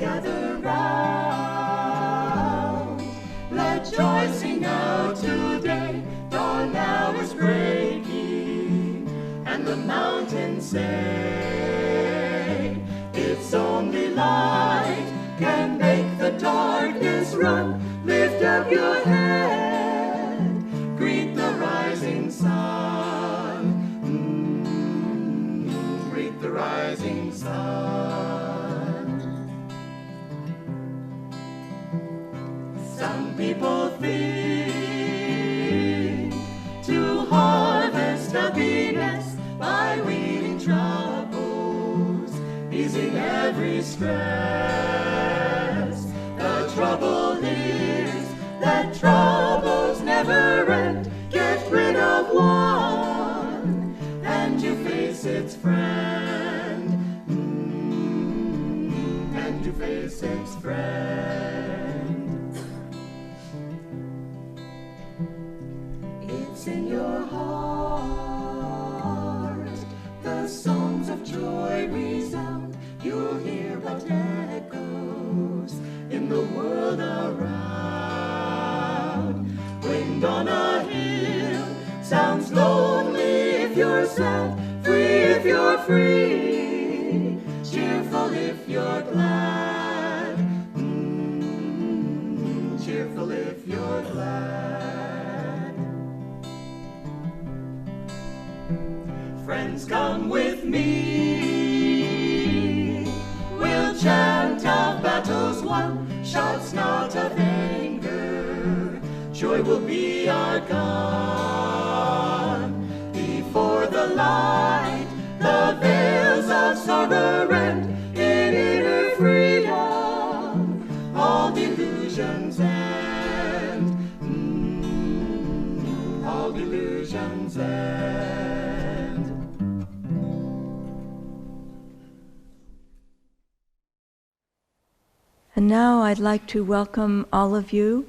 gather round. Let joy sing out today, dawn now is breaking, and the mountains say, it's only light can make the darkness run. Lift up your head, greet the rising sun. Greet the rising sun. Some people think to harvest happiness by weeding troubles, easing every stress. The trouble is that troubles never end. Get rid of one, and you face its friend. And you face its friend. It's in your heart. The songs of joy resound. You'll hear what echoes in the world around. Wind on a hill sounds lonely if you're sad, free if you're free, cheerful if you're glad. Cheerful if you're glad. Friends, come with me. We'll chant of battles won, shouts not of anger. Joy will be our gun. Before the light, the veils of sorrow rend. In inner freedom, all delusions end. All delusions end. And now I'd like to welcome all of you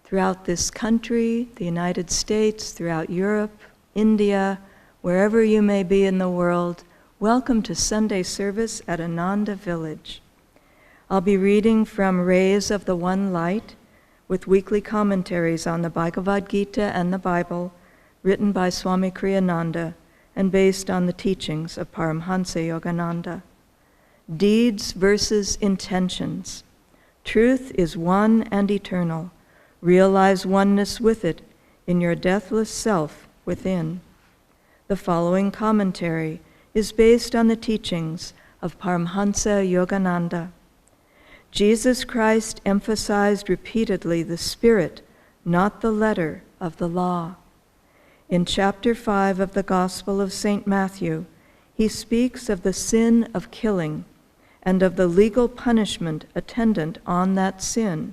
throughout this country, the United States, throughout Europe, India, wherever you may be in the world. Welcome to Sunday service at Ananda Village. I'll be reading from Rays of the One Light with weekly commentaries on the Bhagavad Gita and the Bible, written by Swami Kriyananda and based on the teachings of Paramhansa Yogananda. Deeds versus intentions. Truth is one and eternal. Realize oneness with it in your deathless self within. The following commentary is based on the teachings of Paramhansa Yogananda. Jesus Christ emphasized repeatedly the spirit, not the letter, of the law. In chapter 5 of the Gospel of St. Matthew, he speaks of the sin of killing and of the legal punishment attendant on that sin,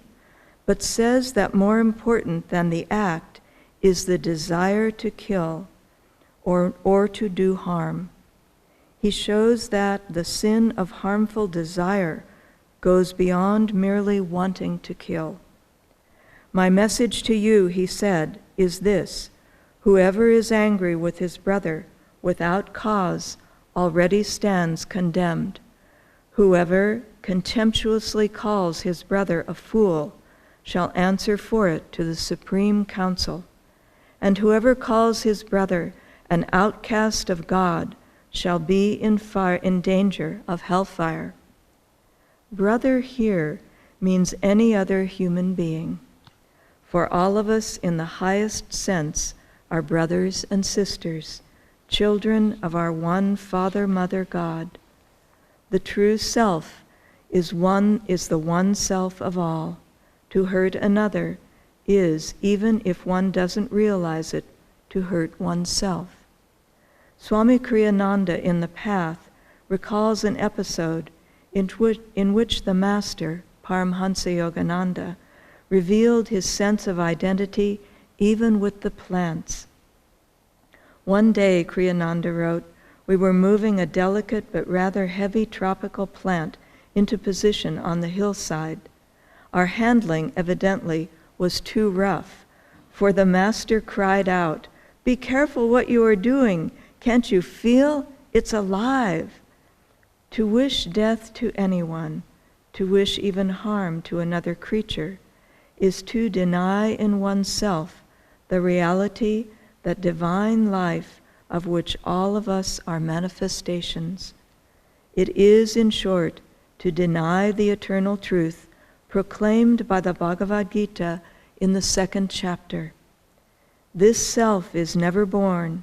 but says that more important than the act is the desire to kill or to do harm. He shows that the sin of harmful desire goes beyond merely wanting to kill. My message to you, he said, is this: whoever is angry with his brother without cause already stands condemned. Whoever contemptuously calls his brother a fool shall answer for it to the Supreme Council. And whoever calls his brother an outcast of God shall be in danger of hellfire. Brother here means any other human being. For all of us in the highest sense are brothers and sisters, children of our one Father, Mother, God. The true self is the one self of all. To hurt another is, even if one doesn't realize it, to hurt oneself. Swami Kriyananda in The Path recalls an episode in which the master, Paramhansa Yogananda, revealed his sense of identity even with the plants. One day, Kriyananda wrote, we were moving a delicate but rather heavy tropical plant into position on the hillside. Our handling, evidently, was too rough, for the master cried out, "Be careful what you are doing. Can't you feel? It's alive." To wish death to anyone to wish even harm to another creature, is to deny in oneself the reality that divine life of which all of us are manifestations. It is, in short, to deny the eternal truth proclaimed by the Bhagavad Gita in the 2nd chapter. This self is never born,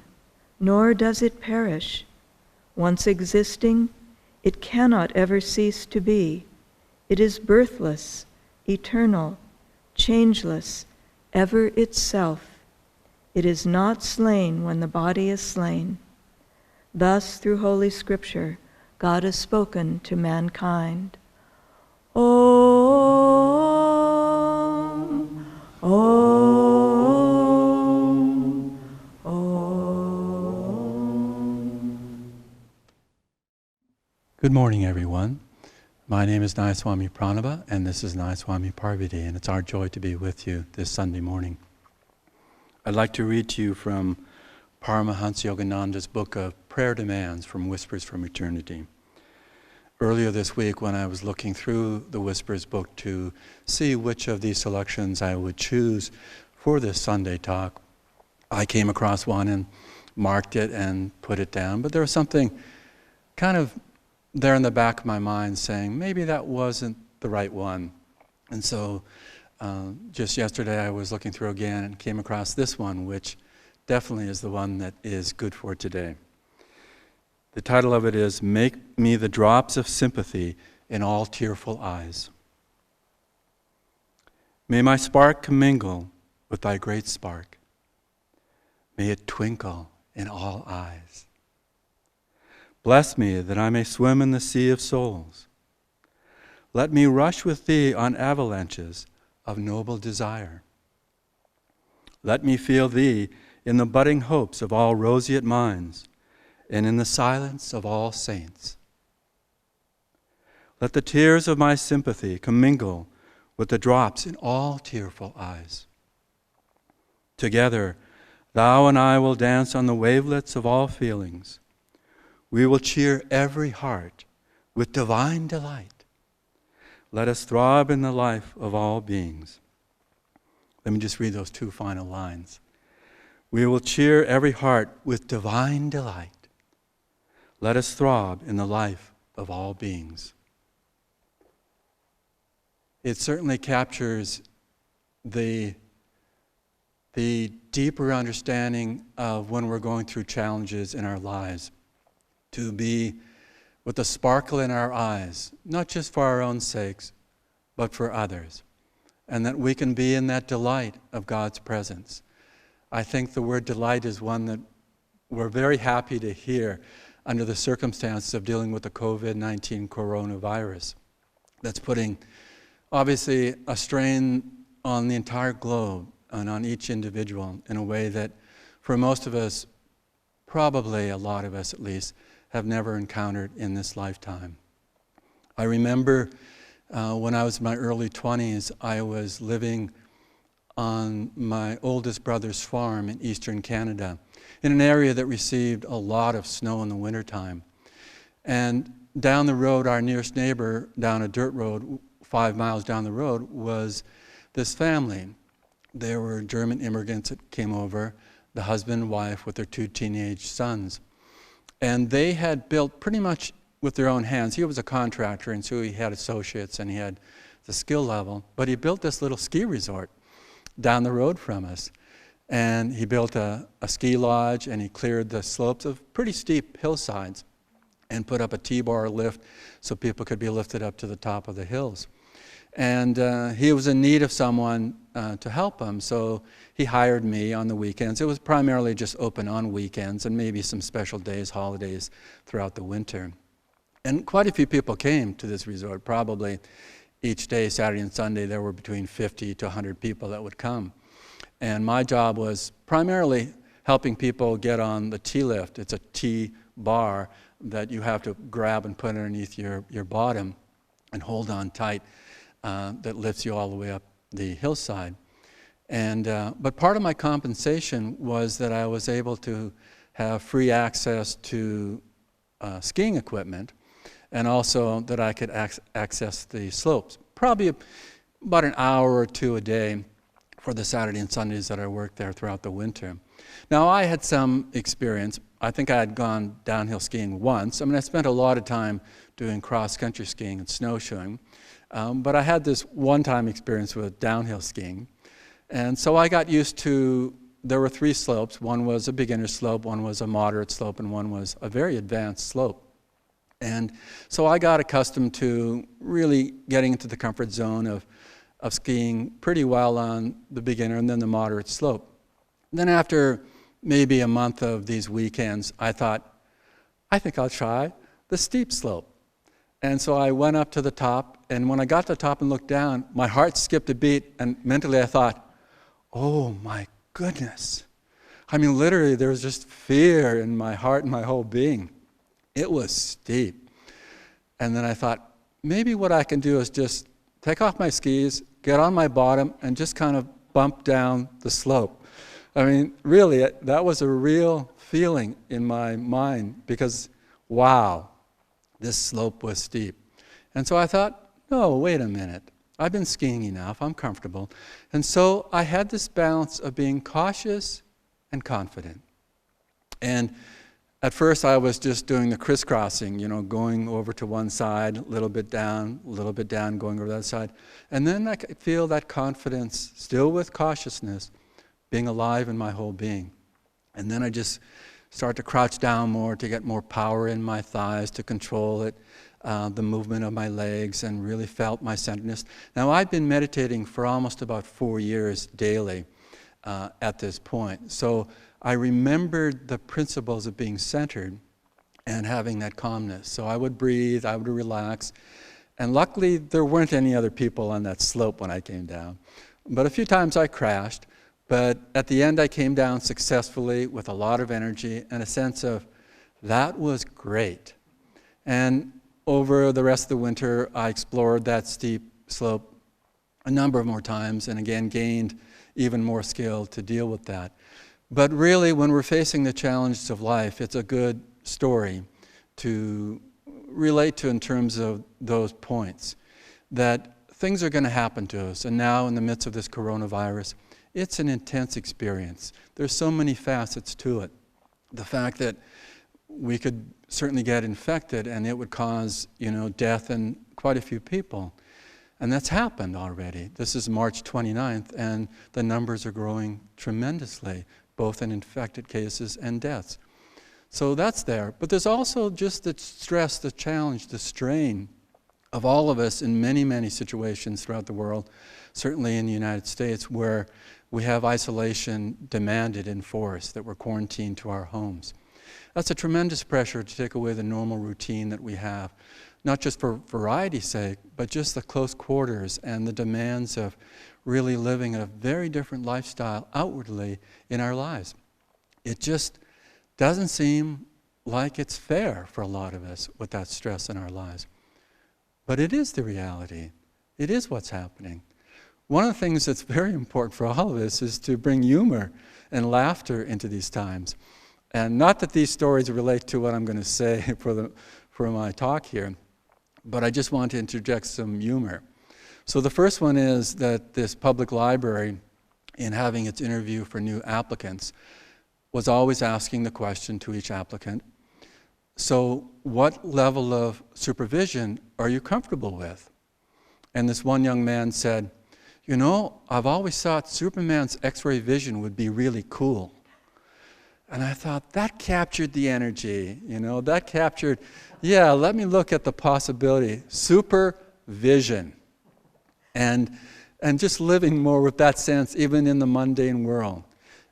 nor does it perish. Once existing, it cannot ever cease to be. It is birthless, eternal, changeless, ever itself. It is not slain when the body is slain. Thus, through Holy Scripture, God has spoken to mankind. Om, Om, Om. Good morning, everyone. My name is Nayaswami Pranaba, and this is Nayaswami Parvati, and it's our joy to be with you this Sunday morning. I'd like to read to you from Paramahansa Yogananda's book of Prayer Demands from Whispers from Eternity. Earlier this week, when I was looking through the Whispers book to see which of these selections I would choose for this Sunday talk, I came across one and marked it and put it down. But there was something kind of there in the back of my mind saying, maybe that wasn't the right one. And so just yesterday I was looking through again and came across this one, which definitely is the one that is good for today. The title of it is, Make Me the Drops of Sympathy in All Tearful Eyes. May my spark commingle with thy great spark. May it twinkle in all eyes. Bless me that I may swim in the sea of souls. Let me rush with thee on avalanches of noble desire. Let me feel thee in the budding hopes of all roseate minds, and in the silence of all saints. Let the tears of my sympathy commingle with the drops in all tearful eyes. Together, thou and I will dance on the wavelets of all feelings. We will cheer every heart with divine delight. Let us throb in the life of all beings. Let me just read those two final lines. We will cheer every heart with divine delight. Let us throb in the life of all beings. It certainly captures the deeper understanding of when we're going through challenges in our lives, to be with a sparkle in our eyes, not just for our own sakes, but for others, and that we can be in that delight of God's presence. I think the word delight is one that we're very happy to hear under the circumstances of dealing with the COVID-19 coronavirus. That's putting, obviously, a strain on the entire globe and on each individual in a way that, for most of us, probably a lot of us at least, have never encountered in this lifetime. I remember when I was in my early 20s, I was living on my oldest brother's farm in eastern Canada, in an area that received a lot of snow in the wintertime. And down the road, our nearest neighbor, down a dirt road, 5 miles down the road, was this family. There were German immigrants that came over, the husband and wife with their 2 teenage sons. And they had built pretty much with their own hands. He was a contractor, and so he had associates and he had the skill level. But he built this little ski resort down the road from us. And he built a ski lodge, and he cleared the slopes of pretty steep hillsides and put up a T-bar lift so people could be lifted up to the top of the hills. And he was in need of someone to help him, so he hired me on the weekends. It was primarily just open on weekends and maybe some special days, holidays throughout the winter. And quite a few people came to this resort. Probably each day, Saturday and Sunday, there were between 50 to 100 people that would come. And my job was primarily helping people get on the T-lift. It's a T-bar that you have to grab and put underneath your bottom and hold on tight, that lifts you all the way up the hillside. And but part of my compensation was that I was able to have free access to skiing equipment. and also that I could access the slopes. Probably about an hour or two a day for the Saturday and Sundays that I worked there throughout the winter. Now, I had some experience. I think I had gone downhill skiing once. I mean, I spent a lot of time doing cross-country skiing and snowshoeing, but I had this one-time experience with downhill skiing. And so I got used to, there were 3 slopes. One was a beginner slope, one was a moderate slope, and one was a very advanced slope. And so I got accustomed to really getting into the comfort zone of skiing pretty well on the beginner and then the moderate slope. Then after maybe a month of these weekends, I thought, I think I'll try the steep slope. And so I went up to the top, and when I got to the top and looked down, my heart skipped a beat, and mentally I thought, oh my goodness. I mean, literally, there was just fear in my heart and my whole being. It was steep. And then I thought, maybe what I can do is just take off my skis, get on my bottom, and just kind of bump down the slope. I mean, really, that was a real feeling in my mind because, wow, this slope was steep. And so I thought, no, wait a minute. I've been skiing enough. I'm comfortable. And so I had this balance of being cautious and confident. And at first, I was just doing the crisscrossing, going over to one side, a little bit down, going over the other side. And then I could feel that confidence, still with cautiousness, being alive in my whole being. And then I just start to crouch down more to get more power in my thighs, to control it, the movement of my legs, and really felt my centeredness. Now, I've been meditating for almost about 4 years daily at this point. So I remembered the principles of being centered and having that calmness. So I would breathe, I would relax, and luckily there weren't any other people on that slope when I came down. But a few times I crashed, but at the end I came down successfully with a lot of energy and a sense of, that was great. And over the rest of the winter, I explored that steep slope a number of more times and again gained even more skill to deal with that. But really, when we're facing the challenges of life, it's a good story to relate to in terms of those points, that things are going to happen to us. And now, in the midst of this coronavirus, it's an intense experience. There's so many facets to it. The fact that we could certainly get infected and it would cause, death in quite a few people. And that's happened already. This is March 29th, and the numbers are growing tremendously, both in infected cases and deaths. So that's there. But there's also just the stress, the challenge, the strain of all of us in many, many situations throughout the world, certainly in the United States, where we have isolation demanded in force, that we're quarantined to our homes. That's a tremendous pressure to take away the normal routine that we have, not just for variety's sake, but just the close quarters and the demands of really living a very different lifestyle outwardly in our lives. It just doesn't seem like it's fair for a lot of us with that stress in our lives. But it is the reality. It is what's happening. One of the things that's very important for all of us is to bring humor and laughter into these times. And not that these stories relate to what I'm going to say for my talk here, but I just want to interject some humor. So the first one is that this public library, in having its interview for new applicants, was always asking the question to each applicant, so what level of supervision are you comfortable with? And this one young man said, I've always thought Superman's X-ray vision would be really cool. And I thought, that captured the energy, that captured, yeah, let me look at the possibility, supervision. And just living more with that sense, even in the mundane world.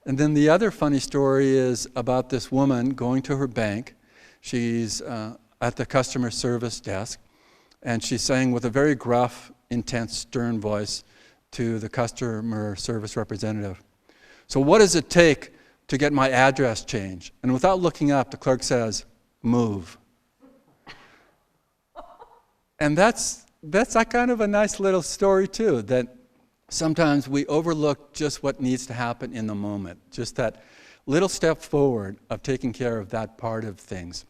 And then the other funny story is about this woman going to her bank. She's at the customer service desk, and she's saying with a very gruff, intense, stern voice to the customer service representative, so what does it take to get my address changed? And without looking up, the clerk says, move. And that's kind of a nice little story too, that sometimes we overlook just what needs to happen in the moment, just that little step forward of taking care of that part of things.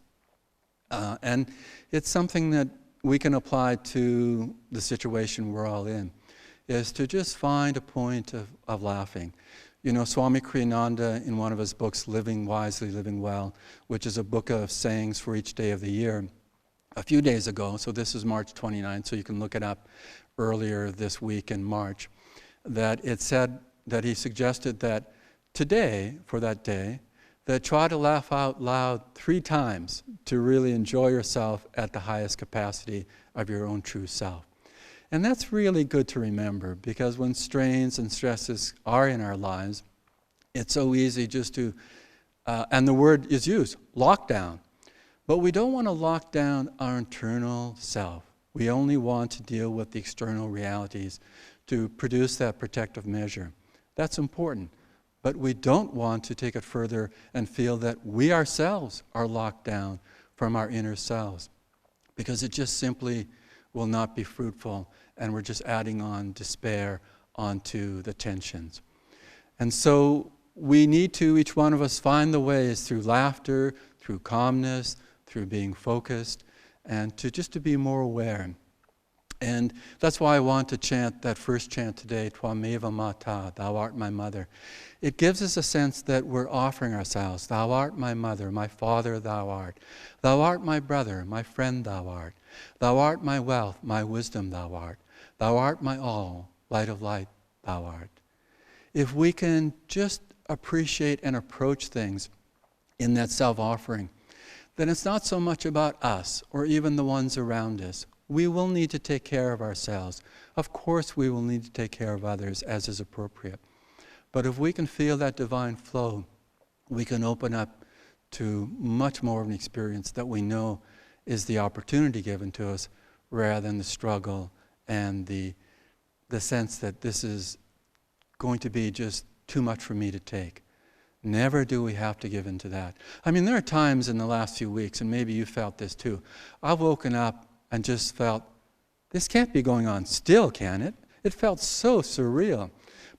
And it's something that we can apply to the situation we're all in, is to just find a point of laughing. You know, Swami Kriyananda, in one of his books, Living Wisely, Living Well, which is a book of sayings for each day of the year, a few days ago, so this is March 29th, so you can look it up earlier this week in March, that it said that he suggested that today, for that day, that try to laugh out loud 3 times to really enjoy yourself at the highest capacity of your own true self. And that's really good to remember, because when strains and stresses are in our lives, it's so easy just to, and the word is used, lockdown. But we don't want to lock down our internal self. We only want to deal with the external realities to produce that protective measure. That's important. But we don't want to take it further and feel that we ourselves are locked down from our inner selves, because it just simply will not be fruitful, and we're just adding on despair onto the tensions. And so we need to, each one of us, find the ways through laughter, through calmness, through being focused, and to be more aware. And that's why I want to chant that first chant today, Twameva Mata, Thou art my mother. It gives us a sense that we're offering ourselves. Thou art my mother, my father thou art. Thou art my brother, my friend thou art. Thou art my wealth, my wisdom thou art. Thou art my all, light of light thou art. If we can just appreciate and approach things in that self-offering, then it's not so much about us or even the ones around us. We will need to take care of ourselves. Of course we will need to take care of others as is appropriate. But if we can feel that divine flow, we can open up to much more of an experience that we know is the opportunity given to us, rather than the struggle and the sense that this is going to be just too much for me to take. Never do we have to give in to that. I mean, there are times in the last few weeks, and maybe you felt this too, I've woken up and just felt, this can't be going on still, can it? It felt so surreal.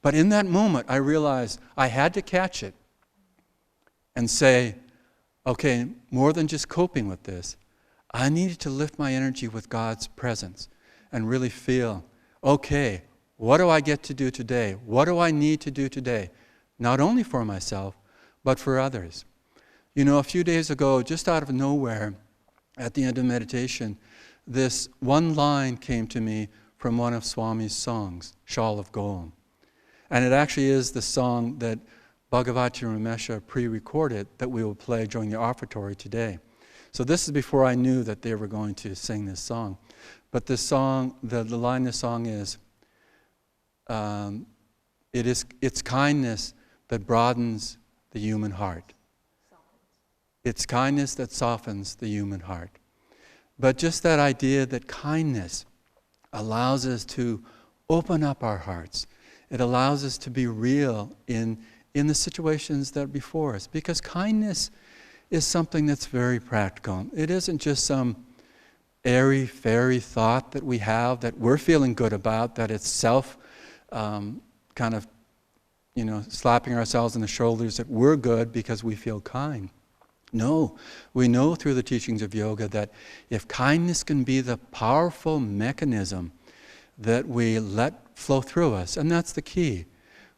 But in that moment, I realized I had to catch it and say, okay, more than just coping with this, I needed to lift my energy with God's presence and really feel, okay, what do I get to do today? What do I need to do today? Not only for myself, but for others. You know, a few days ago, just out of nowhere, at the end of meditation, this one line came to me from one of Swami's songs, Shawl of Gold. And it actually is the song that Bhagavati Ramesha pre-recorded that we will play during the offertory today. So this is before I knew that they were going to sing this song. But this song, the line of the song is, it's kindness that broadens the human heart. It's kindness that softens the human heart. But just that idea that kindness allows us to open up our hearts. It allows us to be real in the situations that are before us. Because kindness is something that's very practical. It isn't just some airy-fairy thought that we have that we're feeling good about, that it's kind of, slapping ourselves on the shoulders that we're good because we feel kind. No, we know through the teachings of yoga that if kindness can be the powerful mechanism that we let flow through us, and that's the key.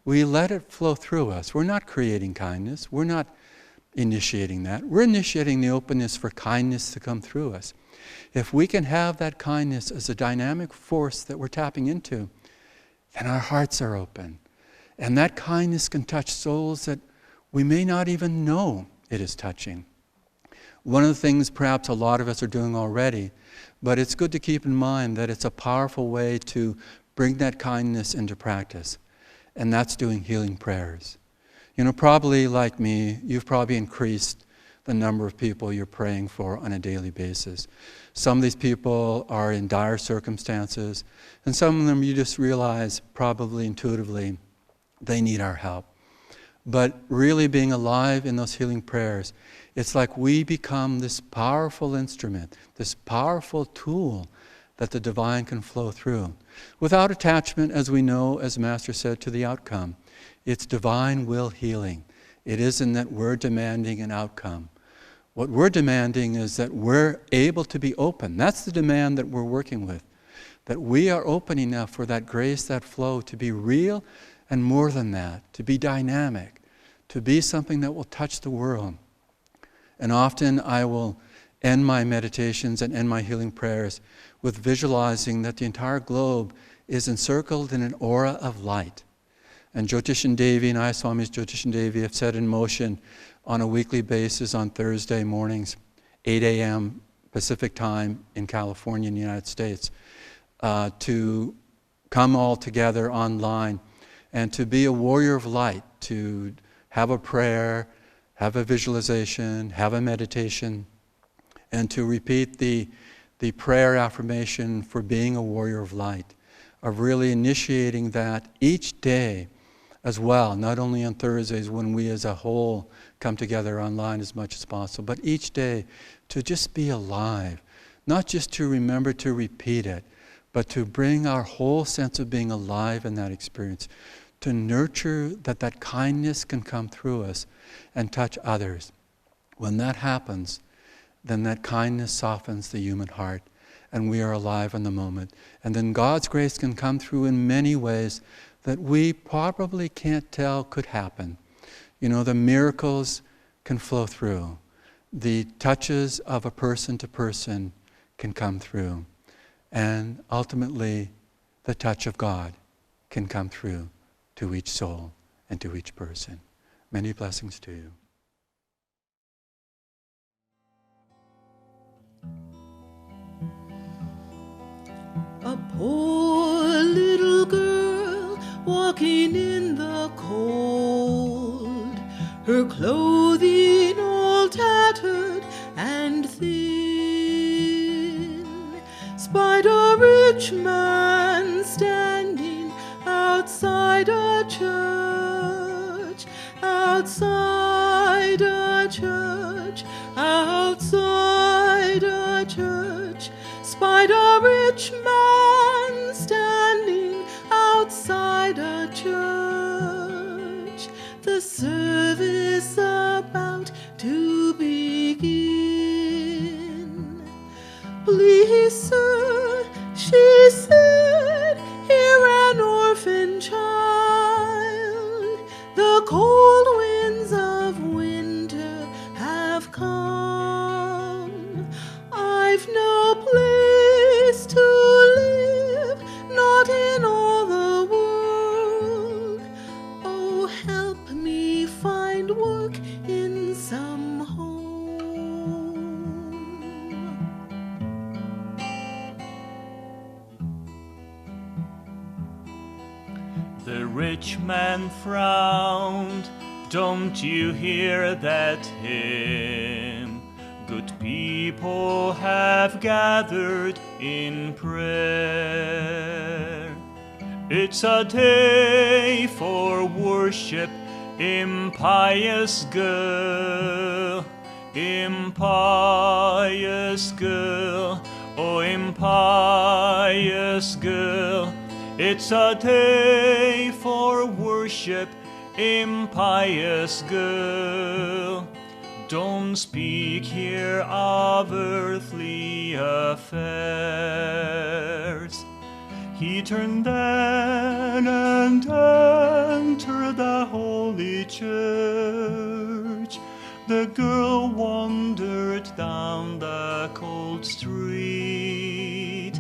We let it flow through us. We're not creating kindness. We're not initiating that. We're initiating the openness for kindness to come through us. If we can have that kindness as a dynamic force that we're tapping into, then our hearts are open. And that kindness can touch souls that we may not even know it is touching. One of the things perhaps a lot of us are doing already, but it's good to keep in mind that it's a powerful way to bring that kindness into practice, and that's doing healing prayers. Probably like me, you've probably increased the number of people you're praying for on a daily basis. Some of these people are in dire circumstances, and some of them you just realize probably intuitively they need our help. But really being alive in those healing prayers, it's like we become this powerful instrument, this powerful tool that the divine can flow through. Without attachment, as we know, as Master said, to the outcome. It's divine will healing. It isn't that we're demanding an outcome. What we're demanding is that we're able to be open. That's the demand that we're working with. That we are open enough for that grace, that flow to be real, and more than that, to be dynamic, to be something that will touch the world. And often I will end my meditations and end my healing prayers with visualizing that the entire globe is encircled in an aura of light. And Jyotishan Devi, Nayaswamis Jyotishan Devi have set in motion on a weekly basis on Thursday mornings, 8 a.m. Pacific time in California in the United States, to come all together online and to be a warrior of light, to have a prayer, have a visualization, have a meditation, and to repeat the prayer affirmation for being a warrior of light, of really initiating that each day as well, not only on Thursdays when we as a whole come together online as much as possible, but each day to just be alive, not just to remember to repeat it, but to bring our whole sense of being alive in that experience, to nurture that kindness can come through us and touch others. When that happens, then that kindness softens the human heart, and we are alive in the moment. And then God's grace can come through in many ways that we probably can't tell could happen. You know, the miracles can flow through. The touches of a person to person can come through. And ultimately, the touch of God can come through to each soul and to each person. Many blessings to you. A poor little girl walking in the cold, her clothing all tattered and thin, spied a rich man standing outside a church, outside a church, outside a church, spied a rich man standing outside a church, the service about to begin. Please, sir, she said, hear an orphan child. The cold winds of winter have come. I've no place to live, not in all the world. Oh, help me find work in some home. The rich man frowned. Don't you hear that hymn? Good people have gathered in prayer. It's a day for worship, impious girl, impious girl, oh impious girl. It's a day for worship, impious girl. Don't speak here of earthly affairs. He turned then and entered the holy church. The girl wandered down the cold street,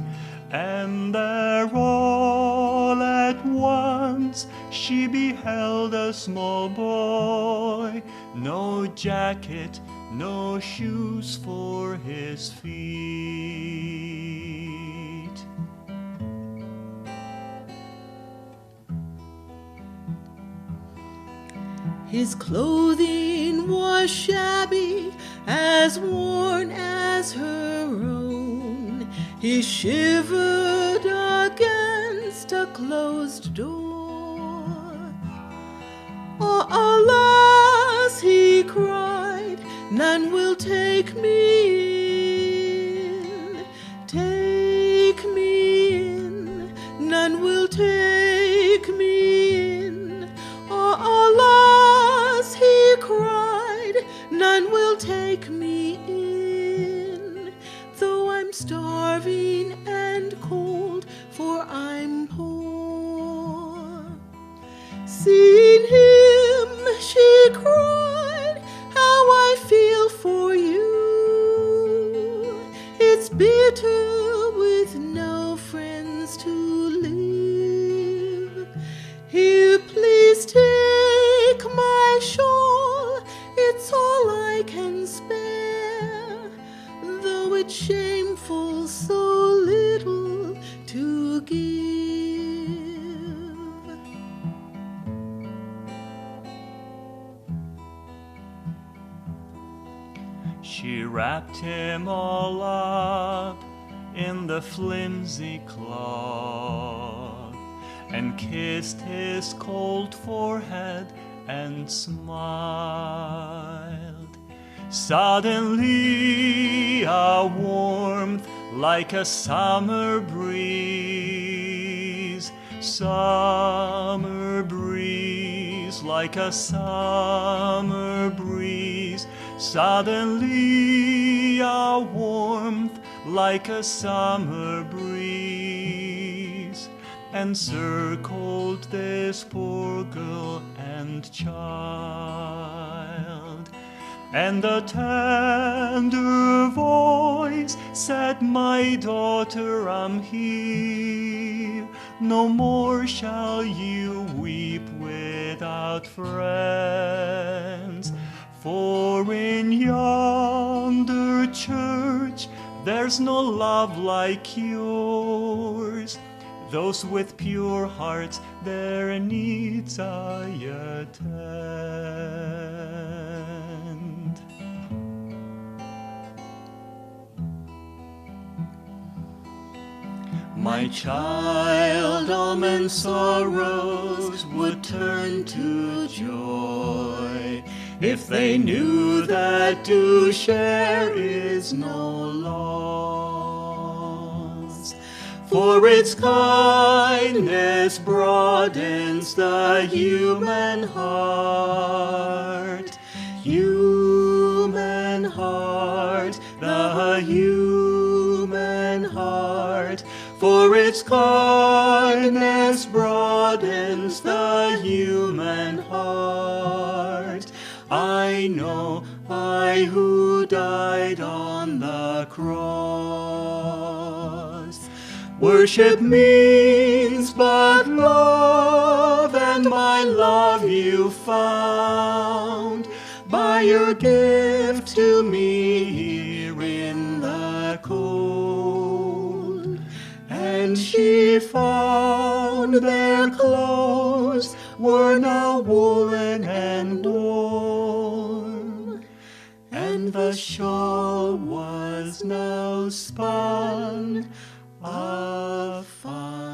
and there all at once she beheld a small boy, no jacket, no shoes for his feet. His clothing was shabby, as worn as her own. He shivered against a closed door. Oh, alas, he cried, none will take me in. Take me in, none will take me in. Oh, alas, he cried, none will take me starving and cold, for I'm poor. Seeing him, she cried, how I feel for you. It's bitter with no friends to live. Here, please take my shawl, it's all I can spare, though it's shameful so little to give. She wrapped him all up in the flimsy cloth and kissed his cold forehead and smiled. Suddenly a warmth like a summer breeze, like a summer breeze. Suddenly a warmth like a summer breeze encircled this poor girl and child. And a tender voice said, my daughter, I'm here. No more shall you weep without friends. For in yonder church there's no love like yours. Those with pure hearts their needs I attend. My child, all men's sorrows would turn to joy if they knew that to share is no loss. For its kindness broadens the human heart, the human heart. For its kindness broadens the human heart. I know, I who died on the cross. Worship means but love, and my love you found by your gift to me here in the cold. And she found their clothes were now woolen and warm, and the shawl was now spun of fine